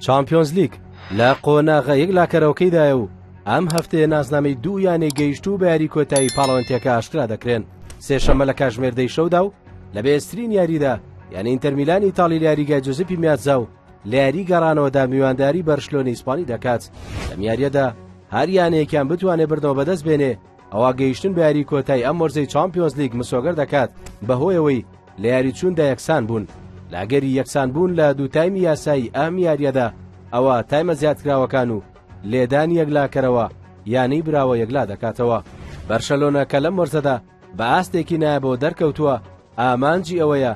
چامپیۆنز لیگ لە قۆناغە یەک لاکەرەوەکەیدایە و ئەم هەفتەیە نازنامەی دوو یانەی گەیشتوو بە یاری کۆتایی پاڵەوەنتیەکە ئاشکرا دەکرێن. سێشەممە لە کاتژمێردەی شەودا و لە بێسترین یاریدا یعنی ئینتەر میلان ئیتاڵی لە یاریگای جۆزەپی میاتزا و لە یاری گەڕانەوەدا میوانداری بەرشلۆنی ئیسپانی دەکات. لەم یاریەدا هەر یانەیەکیان بتوانێت بردنەوە بەدەست بێنێ ئەوە گەیشتن بە یاری کۆتایی ئەم وەرزەی چامپیۆنز لیگ مسۆگەر دەکات بەهۆیەوەی لە یاری چووندا یەکسان بوون. لاگەری یەکسان بوون لە دوو تایمی یاسایی ئەم یاریەدا ئەوە تایمە زیادکراوەکان و لێدانی یەکلاکەرەوە یانەی براوە یەکلا دەکاتەوە. بەرشەلۆنە کە لەم وەرزەدا بە ئاستێکی نایبەوە دەرکەوتووە ئامانجی ئەوەیە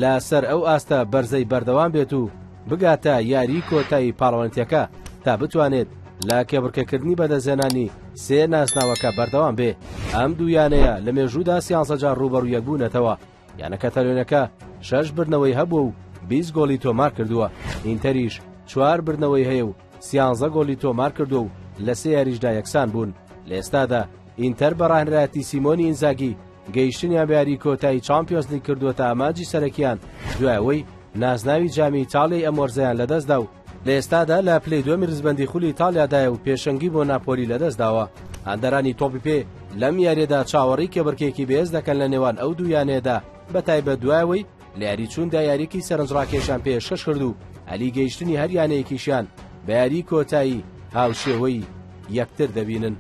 لە سەر ئەو ئاستە بەرزەی بەردەوام بێت و بگاتە یاری کۆتایی پاڵەوەنتیەکە تا بتوانێت لە کێبڕکەکردنی بەدەزێنانی سێ ناسناوەکە بەردەوام بێ. ئەم دوو یانەیە لە مێژوودا 13 جار ڕوبەڕوو یەکبوونەتەوە. یانە کەتەلۆنەکە 6 بردنەوەی هەبووە و 20 گۆڵی تۆمار کردووە. ئینتەریش 4 بردنەوەی هەیە و 13 گۆڵی تۆمار کردو و لە سێ یاریشدا یەکسان بوون. لە ئێستادا ئینتەر بەڕاهێنەرایەتی سیمۆنی ئینزاگی گەیشتنیان بە یاری کۆتایی چامپیۆنز لیگ کردووەتە ئامانجی سەرەکیان دوایەوەی نازناوی جامی ئیتاڵیای ئەم وەرزەیان لەدەستدا و لە ئێستادا لە پلەی دووەمی ڕزبەندی خولی ئیتاڵیادایە و پێشەنگی بۆ ناپۆلی لەدەستداوە. هەندەرانی تۆپی پێ لەم یاریەدا چاوەڕی کێبڕکێکی بەهێز دەکەن لە نێوان ئەو دوو یانەیەدا بەتایبەت دوایەوەی لە یاری چووندا یاریکی سەرنجڕاکێشان پێشکەش کرد و هەلی گەیشتنی هەر یانەیەکیشیان بە یاری کۆتایی هاوشێوەی یەکتر دەبینن.